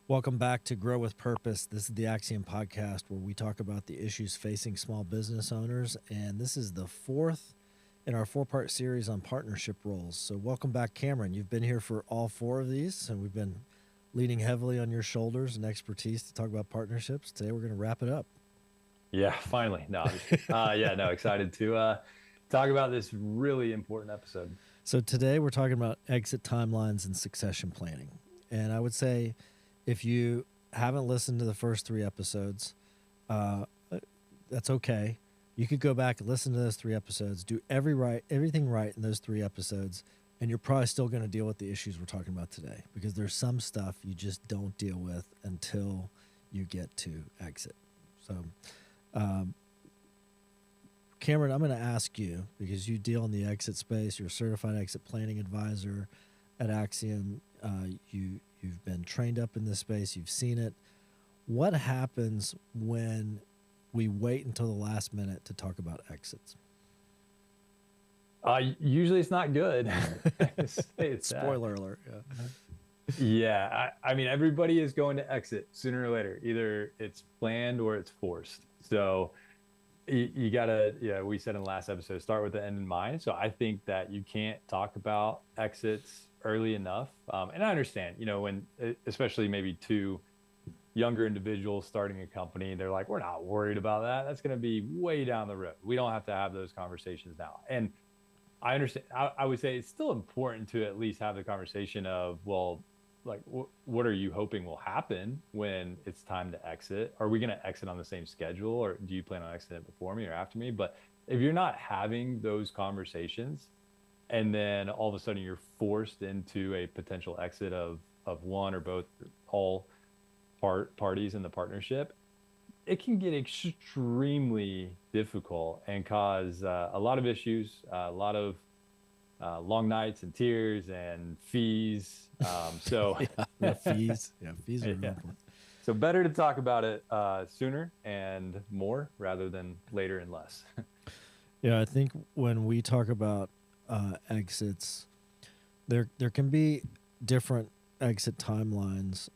Welcome back to Grow with Purpose. This is the Axiom podcast where we talk about the issues facing small business owners. And this is the fourth in our four-part series on partnership roles. So, welcome back, Cameron. You've been here for all four of these, and we've been leaning heavily on your shoulders and expertise to talk about partnerships. Today, we're going to wrap it up. Yeah, finally. No, I'm just kidding. Yeah, no, excited to talk about this really important episode. So, today, we're talking about exit timelines and succession planning. And I would say, if you haven't listened to the first three episodes, uh, that's okay. You could go back and listen to those three episodes, do everything right in those three episodes, and you're probably still going to deal with the issues we're talking about today because there's some stuff you just don't deal with until you get to exit. So, um, Cameron, I'm going to ask you because you deal in the exit space. You're a certified exit planning advisor at Axiom. You've been trained up in this space. You've seen it. What happens when we wait until the last minute to talk about exits? Usually it's not good. It's Spoiler alert. yeah. I mean, everybody is going to exit sooner or later. Either it's planned or it's forced. So you gotta, yeah, we said in the last episode, start with the end in mind. So I think that you can't talk about exits early enough. And I understand, when especially maybe two younger individuals starting a company, they're like, we're not worried about that. That's going to be way down the road. We don't have to have those conversations now. And I understand. I would say it's still important to at least have the conversation of, well, like, what are you hoping will happen when it's time to exit? Are we going to exit on the same schedule, or do you plan on exiting before me or after me? But if you're not having those conversations, and then all of a sudden you're forced into a potential exit of one or both, all parties in the partnership, it can get extremely difficult and cause a lot of issues, a lot of long nights and tears and fees. So Fees. Yeah, fees are yeah. important. So better to talk about it sooner and more rather than later and less. Yeah, I think when we talk about exits, there can be different exit timelines.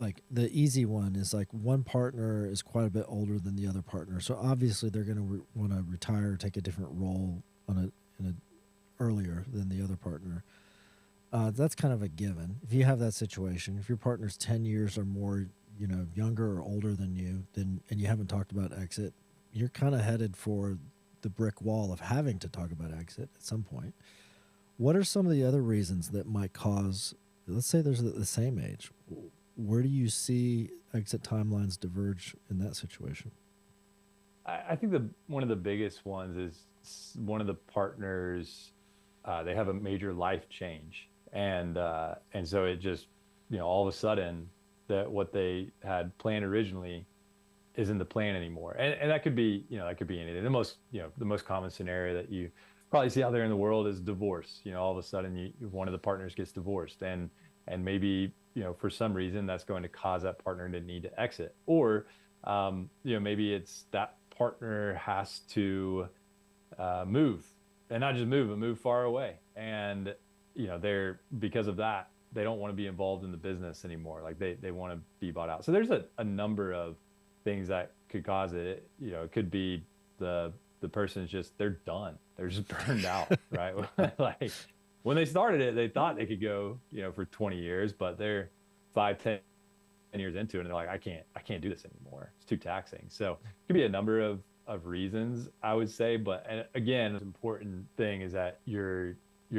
Like the easy one is like one partner is quite a bit older than the other partner, so obviously they're going to want to retire, take a different role in a earlier than the other partner. That's kind of a given. If you have that situation, if your partner's 10 years or more, younger or older than you, then and you haven't talked about exit, you're kind of headed for the brick wall of having to talk about exit at some point. What are some of the other reasons that might cause? Let's say there's the same age. Where do you see exit timelines diverge in that situation? I think one of the biggest ones is one of the partners, they have a major life change, and so it just, all of a sudden that what they had planned originally isn't the plan anymore. And that could be, that could be anything. The most common scenario that you probably see out there in the world is divorce. All of a sudden one of the partners gets divorced, and maybe, for some reason that's going to cause that partner to need to exit. Or, maybe it's that partner has to move, and not just move, but move far away. And, they're, because of that, they don't want to be involved in the business anymore. Like they want to be bought out. So there's a number of things that could cause it. It could be the person's just, they're done. They're just burned out, right? Like when they started it, they thought they could go, for 20 years, but they're 5, 10 years into it, and they're like, I can't do this anymore. It's too taxing. So it could be a number of reasons, I would say. But and again, the important thing is that you're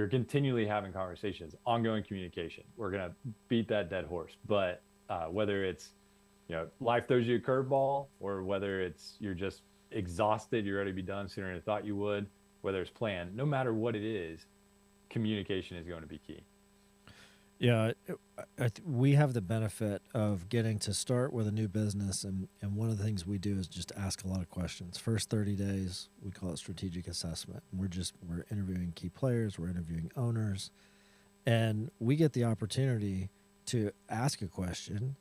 continually having conversations, ongoing communication. We're gonna beat that dead horse. But whether it's, life throws you a curveball, or whether it's you're just exhausted, you're ready to be done sooner than you thought you would, whether it's planned, no matter what it is, communication is going to be key. Yeah, we have the benefit of getting to start with a new business, and one of the things we do is just ask a lot of questions. First 30 days, we call it strategic assessment. We're interviewing key players, we're interviewing owners, and we get the opportunity to ask a question,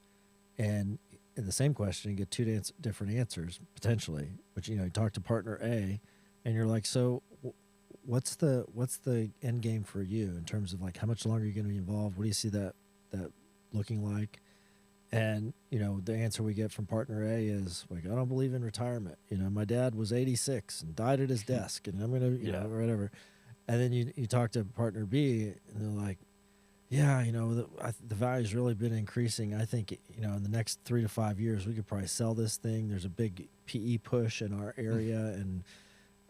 and in the same question, you get two different answers potentially. Which you talk to partner A, and you're like, so what's the end game for you in terms of like how much longer you're going to be involved? What do you see that looking like? And, the answer we get from partner A is like, I don't believe in retirement. My dad was 86 and died at his desk, and I'm going to, Yeah. or whatever. And then you talk to partner B, and they're like, yeah, the value's really been increasing. I think, in the next 3 to 5 years, we could probably sell this thing. There's a big PE push in our area,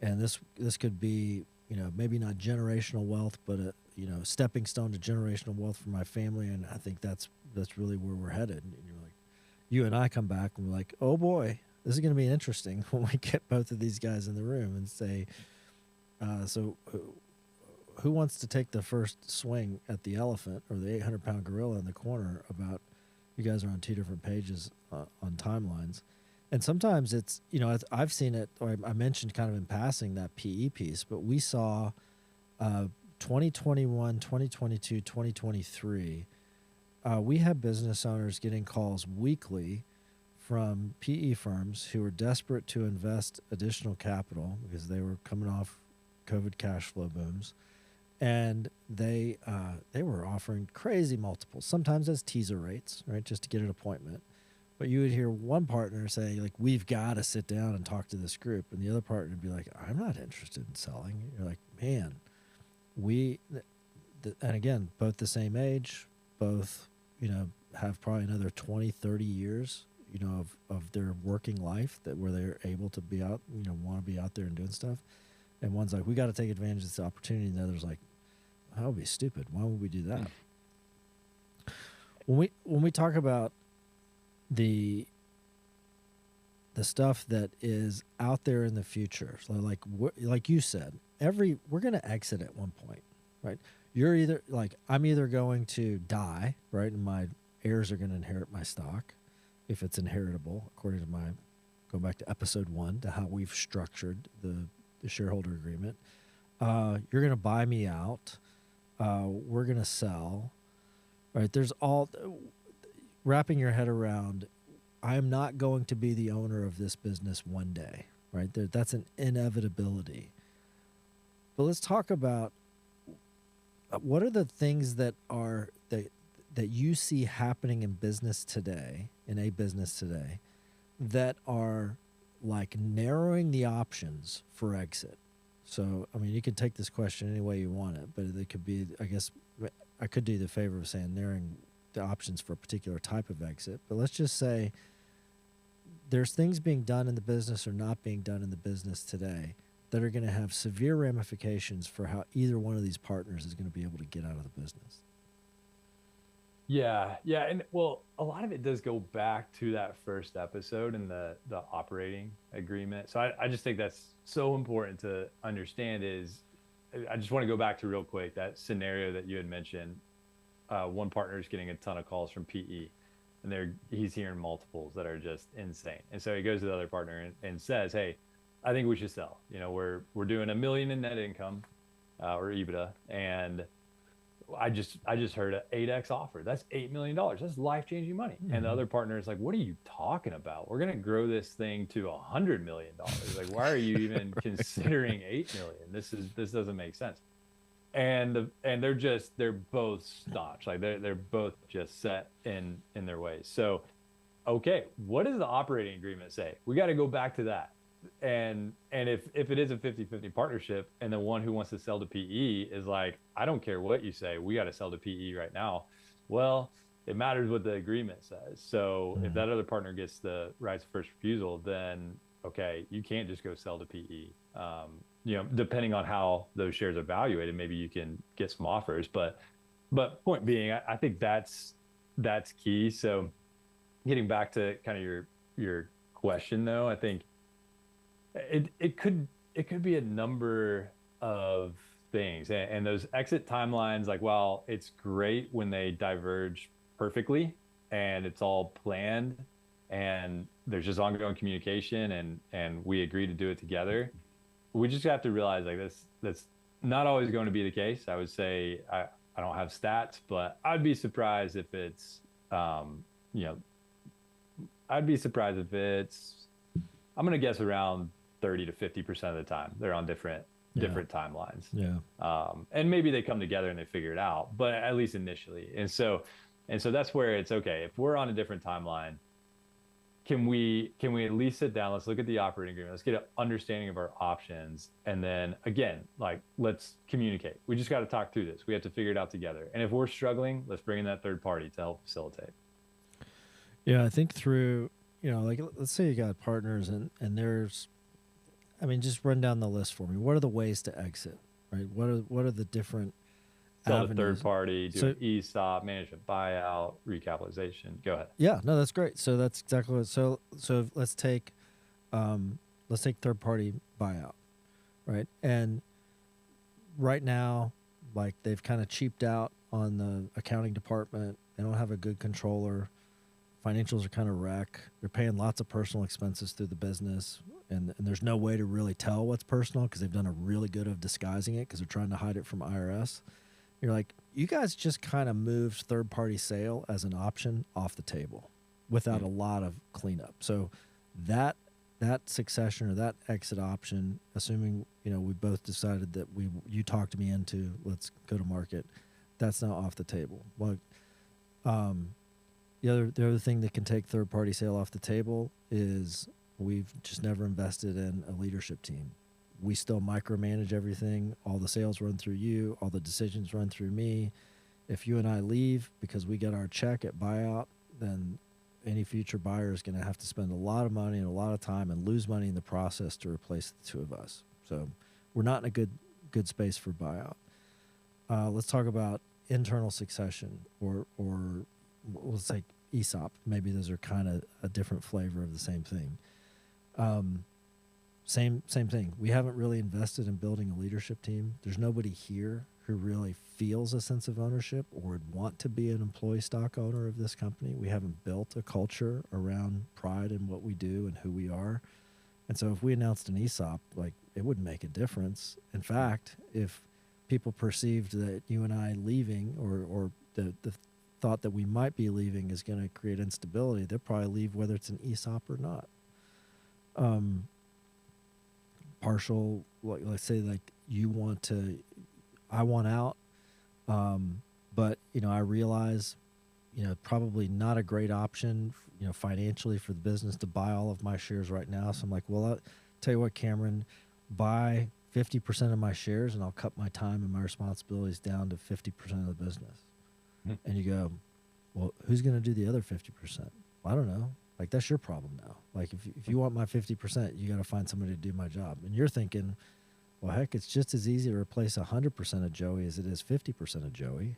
and this could be, maybe not generational wealth, but a, stepping stone to generational wealth for my family. And I think that's really where we're headed. And you're like, you and I come back and we're like, oh boy, this is going to be interesting when we get both of these guys in the room and say, so who wants to take the first swing at the elephant or the 800-pound gorilla in the corner? About, you guys are on two different pages on timelines. And sometimes it's, I've seen it, or I mentioned kind of in passing that PE piece, but we saw 2021, 2022, 2023, we had business owners getting calls weekly from PE firms who were desperate to invest additional capital because they were coming off COVID cash flow booms. And they were offering crazy multiples, sometimes as teaser rates, right, just to get an appointment. But you would hear one partner say, like, we've got to sit down and talk to this group. And the other partner would be like, I'm not interested in selling. You're like, man, and again, both the same age, both, have probably another 20, 30 years, of their working life where they're able to be out, want to be out there and doing stuff. And one's like, we got to take advantage of this opportunity. And the other's like, that would be stupid. Why would we do that? When we talk about the stuff that is out there in the future, so like you said, we're going to exit at one point, right? You're either like, I'm either going to die, right, and my heirs are going to inherit my stock if it's inheritable, according to go back to episode 1, to how we've structured the shareholder agreement. You're going to buy me out. We're going to sell. Right? There's all wrapping your head around. I am not going to be the owner of this business one day. Right? That's an inevitability. But let's talk about what are the things that you see happening in business today, that are like narrowing the options for exit. So, I mean, you could take this question any way you want it, but it could be, I guess, I could do the favor of saying narrowing the options for a particular type of exit. But let's just say there's things being done in the business or not being done in the business today that are going to have severe ramifications for how either one of these partners is going to be able to get out of the business. Yeah. And well, a lot of it does go back to that first episode and the operating agreement. So I just think that's so important to understand. Is I just want to go back to real quick that scenario that you had mentioned. One partner is getting a ton of calls from PE, and he's hearing multiples that are just insane. And so he goes to the other partner and says, "Hey, I think we should sell. We're doing $1 million in net income or EBITDA, and I just heard an 8x offer. That's $8 million. That's life-changing money." Mm-hmm. And the other partner is like, "What are you talking about? We're going to grow this thing to $100 million. Like, why are you even considering $8 million? This doesn't make sense." And they're both staunch. Like they're both just set in their ways. So, okay, what does the operating agreement say? We got to go back to that. And if it is a 50-50 partnership, and the one who wants to sell to PE is like, I don't care what you say, we got to sell to PE right now. Well, it matters what the agreement says. So if that other partner gets the rights of first refusal, then okay, you can't just go sell to PE. Depending on how those shares are evaluated, maybe you can get some offers. But point being, I think that's key. So getting back to kind of your question though, I think it could be a number of things, and those exit timelines, like, while it's great when they diverge perfectly and it's all planned and there's just ongoing communication and we agree to do it together, we just have to realize like that's not always going to be the case. I would say I don't have stats, but I'd be surprised if it's I'm going to guess around 30 to 50% of the time they're on different timelines. Yeah. And maybe they come together and they figure it out, but at least initially. And so And so that's where it's okay. If we're on a different timeline, can we at least sit down? Let's look at the operating agreement. Let's get an understanding of our options. And then again, like, let's communicate. We just got to talk through this. We have to figure it out together. And if we're struggling, let's bring in that third party to help facilitate. Yeah, I think through, like let's say you got partners and there's, I mean, just run down the list for me. What are the ways to exit, right? What are the different Sell to avenues? third party, do So an ESOP, management buyout, recapitalization. Go ahead. yeah, no, that's great. So that's exactly what. So let's take third party buyout, right? And right now, like they've kind of cheaped out on the accounting department. They don't have a good controller. Financials are kind of wreck. They're paying lots of personal expenses through the business, and there's no way to really tell what's personal because they've done a really good of disguising it because they're trying to hide it from IRS. You're like, you guys just kind of moved third party sale as an option off the table without a lot of cleanup. So that succession or that exit option, assuming we both decided that you talked me into let's go to market, that's now off the table. Well, the other thing that can take third party sale off the table is we've just never invested in a leadership team. We still micromanage everything. All the sales run through you. All the decisions run through me. If you and I leave because we get our check at buyout, then any future buyer is going to have to spend a lot of money and a lot of time and lose money in the process to replace the two of us. So we're not in a good space for buyout. Let's talk about internal succession or let's say ESOP. Maybe those are kind of a different flavor of the same thing. Same thing. We haven't really invested in building a leadership team. There's nobody here who really feels a sense of ownership or would want to be an employee stock owner of this company. We haven't built a culture around pride in what we do and who we are. And so if we announced an ESOP, like, it wouldn't make a difference. In fact, if people perceived that you and I leaving or the thought that we might be leaving is going to create instability, they'll probably leave whether it's an ESOP or not. Partial, let's say like I want out, but I realize, probably not a great option, financially for the business to buy all of my shares right now. So I'm like, well, I'll tell you what, Cameron, buy 50% of my shares and I'll cut my time and my responsibilities down to 50% of the business. And you go, well, who's going to do the other 50%? Well, I don't know. Like, that's your problem now. Like, if you want my 50%, you got to find somebody to do my job. And you're thinking, well, heck, it's just as easy to replace 100% of Joey as it is 50% of Joey.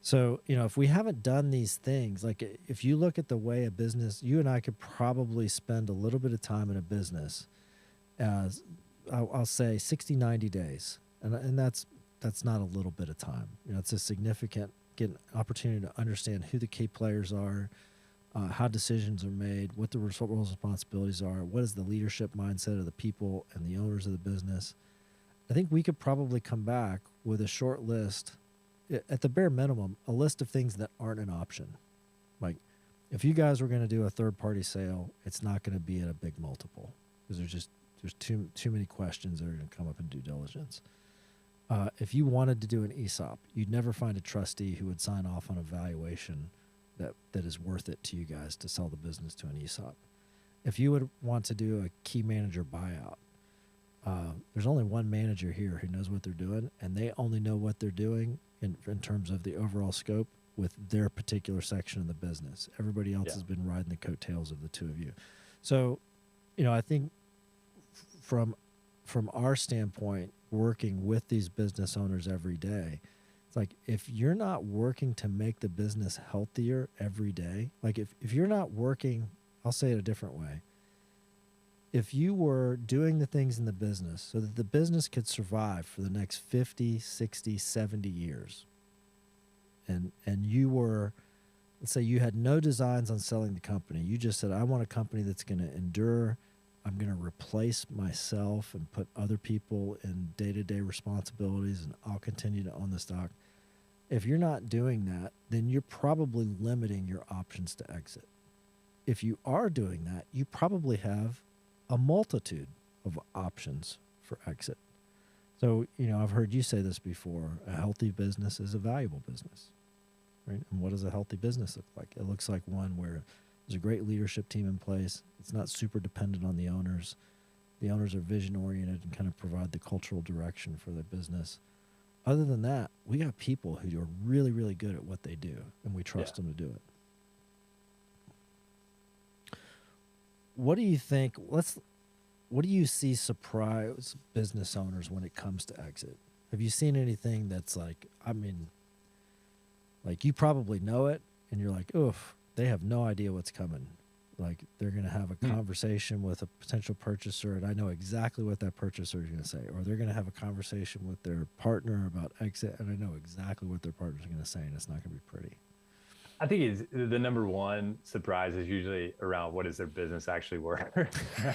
So, if we haven't done these things, like if you look at the way a business, you and I could probably spend a little bit of time in a business, I'll say 60, 90 days. And that's not a little bit of time. It's a significant opportunity to understand who the key players are, how decisions are made, what the roles and responsibilities are, what is the leadership mindset of the people and the owners of the business. I think we could probably come back with a short list, at the bare minimum, a list of things that aren't an option. Like, if you guys were going to do a third-party sale, it's not going to be at a big multiple because there's too many questions that are going to come up in due diligence. If you wanted to do an ESOP, you'd never find a trustee who would sign off on a valuation that is worth it to you guys to sell the business to an ESOP. If you would want to do a key manager buyout, there's only one manager here who knows what they're doing, and they only know what they're doing in terms of the overall scope with their particular section of the business. Everybody else has been riding the coattails of the two of you. So, I think from our standpoint, working with these business owners every day, it's like, if you're not working to make the business healthier every day, like if you're not working, I'll say it a different way. If you were doing the things in the business so that the business could survive for the next 50, 60, 70 years, and you were, let's say you had no designs on selling the company. You just said, I want a company that's going to endure. I'm going to replace myself and put other people in day-to-day responsibilities, and I'll continue to own the stock. If you're not doing that, then you're probably limiting your options to exit. If you are doing that, you probably have a multitude of options for exit. So, I've heard you say this before, a healthy business is a valuable business. right? And what does a healthy business look like? It looks like one where there's a great leadership team in place. It's not super dependent on the owners. The owners are vision oriented and kind of provide the cultural direction for their business. Other than that, we got people who are really, really good at what they do, and we trust them to do it. What do you think? What do you see surprise business owners when it comes to exit? Have you seen anything that's like, I mean, like you probably know it and you're like, oof, they have no idea what's coming. Like they're going to have a conversation with a potential purchaser and I know exactly what that purchaser is going to say. Or they're going to have a conversation with their partner about exit and I know exactly what their partner is going to say and it's not going to be pretty. I think it's the number one surprise is usually around what is their business actually worth.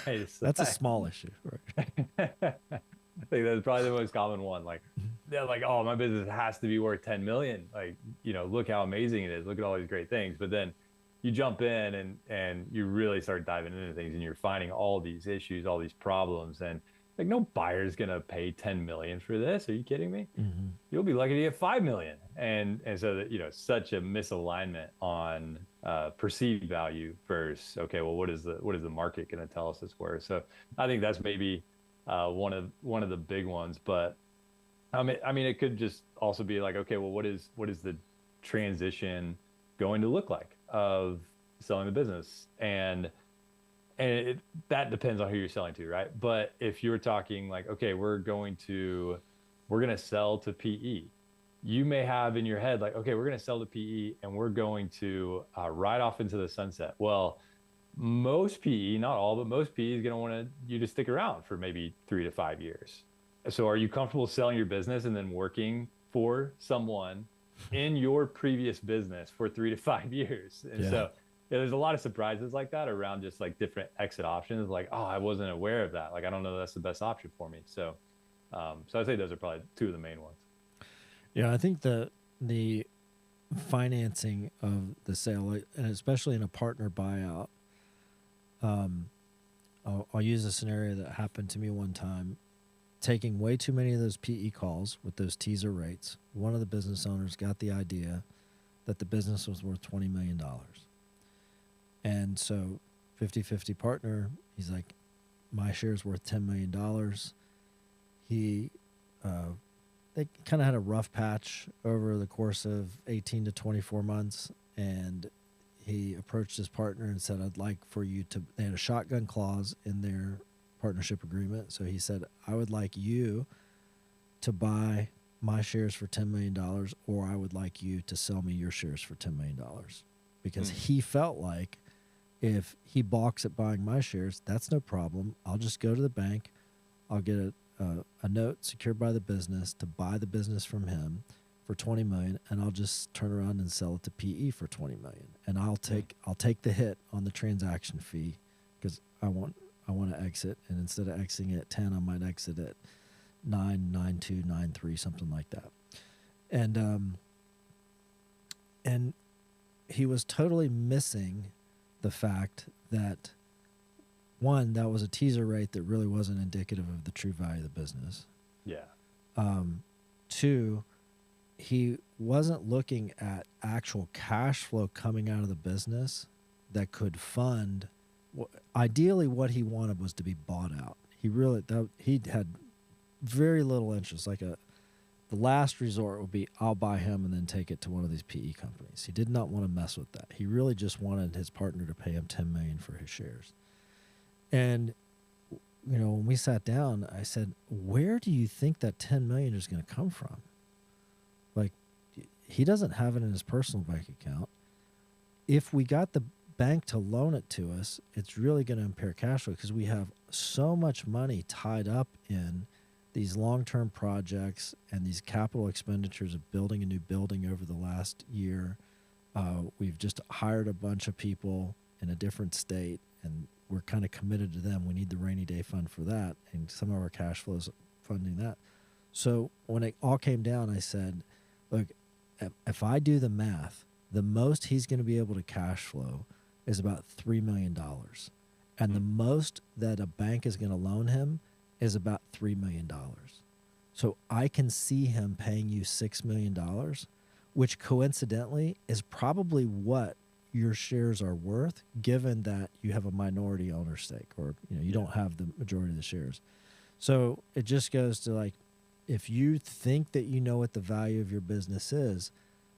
Right? That's a small issue. Right? I think that's probably the most common one. Like they're like, oh, my business has to be worth 10 million. Like, look how amazing it is. Look at all these great things. But then you jump in and you really start diving into things and you're finding all these issues, all these problems. And like no buyer's gonna pay 10 million for this. Are you kidding me? Mm-hmm. You'll be lucky to get 5 million. And so that, such a misalignment on perceived value versus, okay, well, what is the market going to tell us it's worth? So I think that's maybe one of the big ones. But I mean, it could just also be like, okay, well, what is the transition going to look like of selling the business? And that depends on who you're selling to, right? But if you're talking like, okay, we're going to sell to PE, you may have in your head like, okay, we're going to sell to PE and we're going to ride off into the sunset. Well, most PE, not all, but most PE is going to want you to stick around for maybe 3 to 5 years. So are you comfortable selling your business and then working for someone in your previous business for 3 to 5 years? And so there's a lot of surprises like that around just like different exit options. Like, oh, I wasn't aware of that. Like, I don't know that's the best option for me. So I'd say those are probably two of the main ones. Yeah, I think the financing of the sale, and especially in a partner buyout, I'll use a scenario that happened to me one time. Taking way too many of those PE calls with those teaser rates, one of the business owners got the idea that the business was worth $20 million. And so 50-50 partner, he's like, my share is worth $10 million. They kind of had a rough patch over the course of 18 to 24 months. And he approached his partner and said, I'd like for you to, they had a shotgun clause in their partnership agreement. So he said, I would like you to buy my shares for $10 million, or I would like you to sell me your shares for $10 million. Because he felt like if he balks at buying my shares, that's no problem. I'll just go to the bank. I'll get a note secured by the business to buy the business from him for $20 million, and I'll just turn around and sell it to PE for $20 million. And I'll take the hit on the transaction fee because I want to exit, and instead of exiting at 10, I might exit at 9, 9.2, 9.3, something like that. And he was totally missing the fact that, one, that was a teaser rate that really wasn't indicative of the true value of the business. Yeah. Two, he wasn't looking at actual cash flow coming out of the business that could fund. Ideally, what he wanted was to be bought out. He had very little interest. The last resort would be, I'll buy him and then take it to one of these PE companies. He did not want to mess with that. He really just wanted his partner to pay him $10 million for his shares. And, when we sat down, I said, where do you think that $10 million is going to come from? Like, he doesn't have it in his personal bank account. If we got the bank to loan it to us, it's really going to impair cash flow because we have so much money tied up in these long-term projects and these capital expenditures of building a new building over the last year. We've just hired a bunch of people in a different state, and we're kind of committed to them. We need the rainy day fund for that, and some of our cash flows funding that. So when it all came down, I said, look, if I do the math, the most he's going to be able to cash flow is about $3 million. And the most that a bank is going to loan him is about $3 million. So I can see him paying you $6 million which coincidentally is probably what your shares are worth, given that you have a minority owner stake, or you Yeah. don't have the majority of the shares. So it just goes to like, if you think that you know what the value of your business is,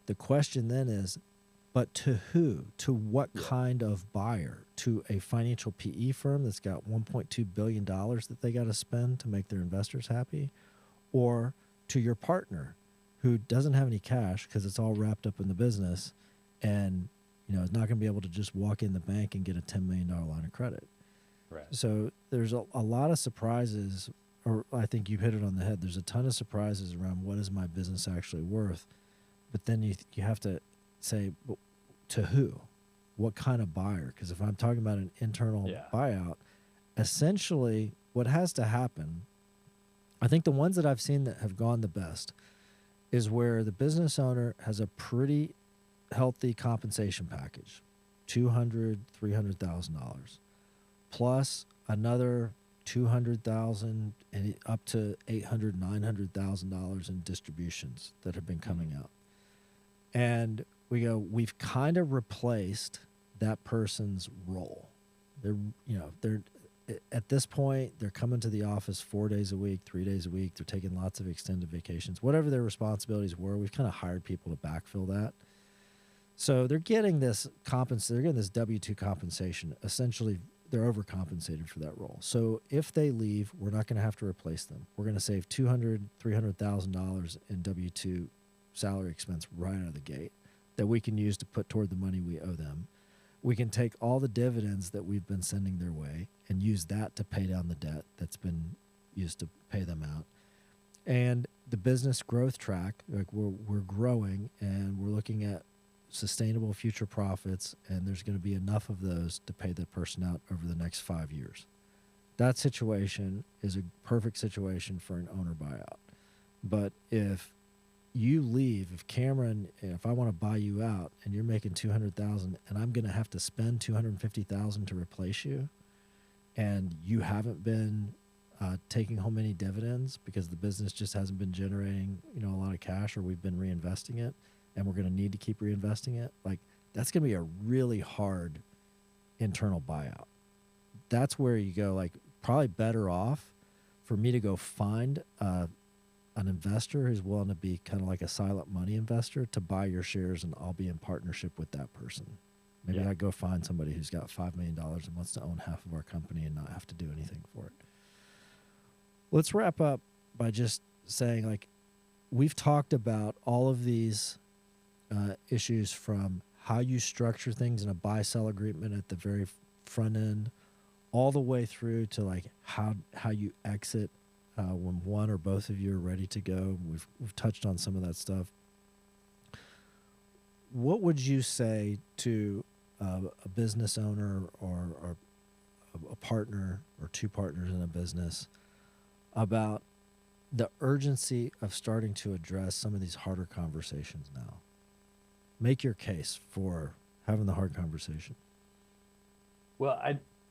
the question then is, but to who? To what Yeah. kind of buyer? To a financial PE firm that's got $1.2 billion that they got to spend to make their investors happy? Or to your partner who doesn't have any cash because it's all wrapped up in the business, and is not going to be able to just walk in the bank and get a $10 million line of credit. Right. So there's a lot of surprises, or I think you hit it on the head. There's a ton of surprises around what is my business actually worth, but then you have to say, to who? What kind of buyer? Because if I'm talking about an internal Yeah. buyout, essentially what has to happen, I think the ones that I've seen that have gone the best is where the business owner has a pretty healthy compensation package, $200,000, $300,000, plus another 200,000 and up to 800, $900,000 in distributions that have been coming out. And we go, we've kind of replaced that person's role. They're at this point, they're coming to the office 4 days a week, 3 days a week. They're taking lots of extended vacations. Whatever their responsibilities were, we've kind of hired people to backfill that. So they're getting this they're getting this W-2 compensation. Essentially, they're overcompensated for that role. So if they leave, we're not going to have to replace them. We're going to save $200,000, $300,000 in W-2 salary expense right out of the gate that we can use to put toward the money we owe them. We can take all the dividends that we've been sending their way and use that to pay down the debt that's been used to pay them out. And the business growth track, like we're growing and we're looking at sustainable future profits, and there's going to be enough of those to pay the person out over the next 5 years. That situation is a perfect situation for an owner buyout. But if you leave, if I want to buy you out and you're making 200,000 and I'm going to have to spend 250,000 to replace you, and you haven't been taking home any dividends because the business just hasn't been generating, a lot of cash, or we've been reinvesting it and we're going to need to keep reinvesting it, like that's going to be a really hard internal buyout. That's where you go, like, probably better off for me to go find an investor who's willing to be kind of like a silent money investor to buy your shares, and I'll be in partnership with that person. Maybe I go find somebody who's got $5 million and wants to own half of our company and not have to do anything for it. Let's wrap up by just saying, like, we've talked about all of these issues, from how you structure things in a buy-sell agreement at the very front end, all the way through to like how you exit when one or both of you are ready to go. We've touched on some of that stuff. What would you say to a business owner or a partner or two partners in a business about the urgency of starting to address some of these harder conversations now? Make your case for having the hard conversation. Well,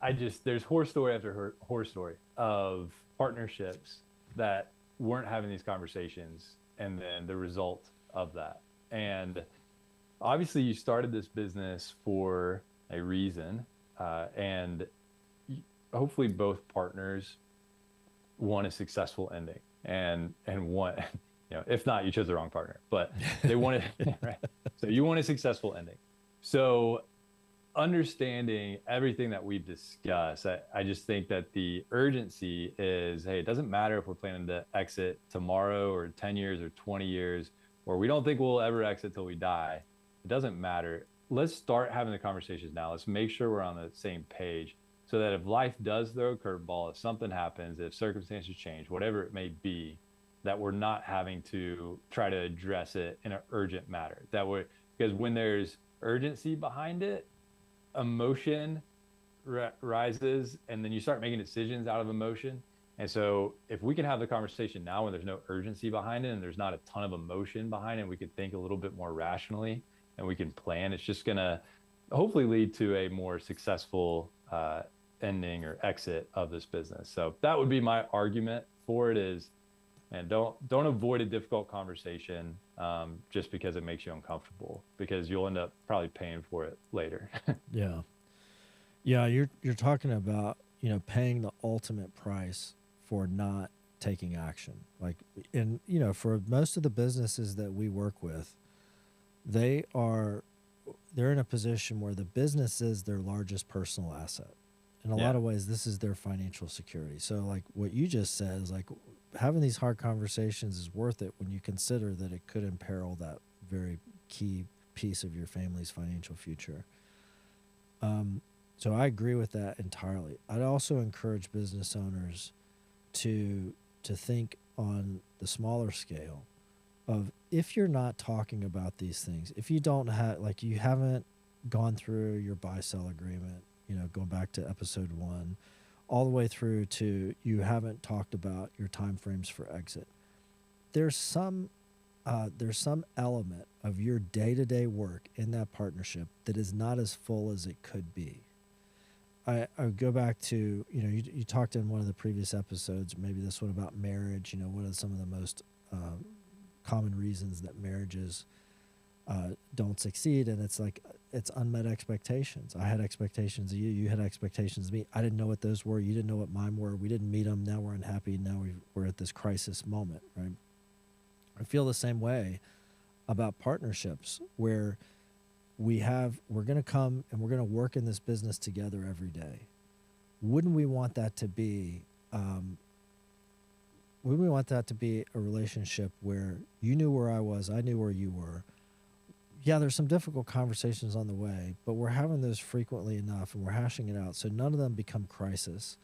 I just, there's horror story after horror story of partnerships that weren't having these conversations, and then the result of that. And obviously you started this business for a reason, and hopefully both partners want a successful ending, and want, if not, you chose the wrong partner, but they want it, right? So you want a successful ending. So understanding everything that we've discussed, I just think that the urgency is, hey, it doesn't matter if we're planning to exit tomorrow or 10 years or 20 years, or we don't think we'll ever exit till we die. It doesn't matter. Let's start having the conversations now. Let's make sure we're on the same page, so that if life does throw a curveball, if something happens, if circumstances change, whatever it may be, that we're not having to try to address it in an urgent matter. Because when there's urgency behind it, emotion rises, and then you start making decisions out of emotion. And so if we can have the conversation now when there's no urgency behind it and there's not a ton of emotion behind it, we could think a little bit more rationally and we can plan. It's just going to hopefully lead to a more successful ending or exit of this business. So that would be my argument for it, is And don't avoid a difficult conversation just because it makes you uncomfortable, because you'll end up probably paying for it later. Yeah. Yeah, you're talking about, paying the ultimate price for not taking action. Like, and for most of the businesses that we work with, they are they're in a position where the business is their largest personal asset. In a Yeah. lot of ways, this is their financial security. So, like what you just said is like having these hard conversations is worth it when you consider that it could imperil that very key piece of your family's financial future. So I agree with that entirely. I'd also encourage business owners to think on the smaller scale of, if you're not talking about these things, if you don't have, like, you haven't gone through your buy sell agreement, going back to episode 1, all the way through to you haven't talked about your timeframes for exit. There's some element of your day-to-day work in that partnership that is not as full as it could be. I would go back to, you talked in one of the previous episodes, maybe this one, about marriage. What are some of the most common reasons that marriages don't succeed? And it's like, it's unmet expectations. I had expectations of you. You had expectations of me. I didn't know what those were. You didn't know what mine were. We didn't meet them. Now we're unhappy. Now we're at this crisis moment, right? I feel the same way about partnerships, where we're going to come and we're going to work in this business together every day. Wouldn't we want that to be a relationship where you knew where I was, I knew where you were? Yeah, there's some difficult conversations on the way, but we're having those frequently enough and we're hashing it out so none of them become crisis.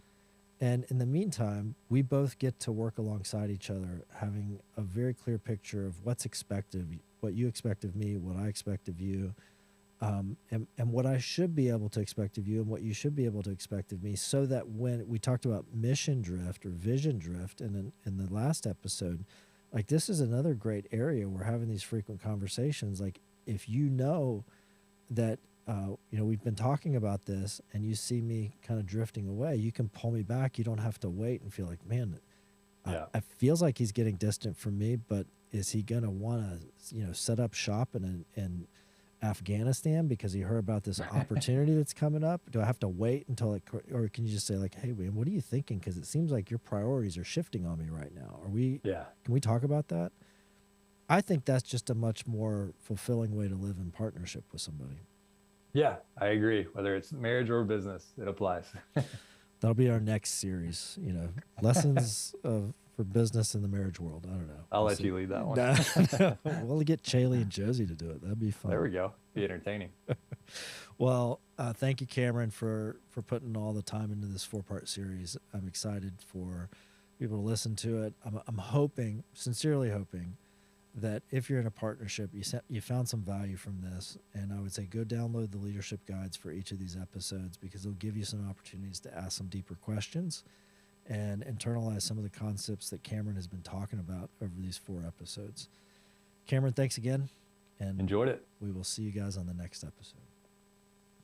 And in the meantime, we both get to work alongside each other, having a very clear picture of what's expected, what you expect of me, what I expect of you, and what I should be able to expect of you and what you should be able to expect of me, so that when we talked about mission drift or vision drift in the last episode, like, this is another great area where having these frequent conversations, like, if you know that, we've been talking about this and you see me kind of drifting away, you can pull me back. You don't have to wait and feel like, man, Yeah. it feels like he's getting distant from me, but is he going to want to, set up shop in Afghanistan because he heard about this opportunity that's coming up? Do I have to wait until or can you just say, like, hey, man, what are you thinking? Because it seems like your priorities are shifting on me right now. Yeah. Can we talk about that? I think that's just a much more fulfilling way to live in partnership with somebody. Yeah, I agree. Whether it's marriage or business, it applies. That'll be our next series, lessons for business in the marriage world. I don't know. I'll We'll let see. you lead that one. We'll get Chaley and Josie to do it. That'd be fun. There we go. Be entertaining. Well, thank you, Cameron, for putting all the time into this 4-part series. I'm excited for people to listen to it. I'm hoping, sincerely hoping, that if you're in a partnership, you found some value from this. And I would say go download the leadership guides for each of these episodes, because they'll give you some opportunities to ask some deeper questions and internalize some of the concepts that Cameron has been talking about over these 4 episodes. Cameron, thanks again. And Enjoyed it. we will see you guys on the next episode.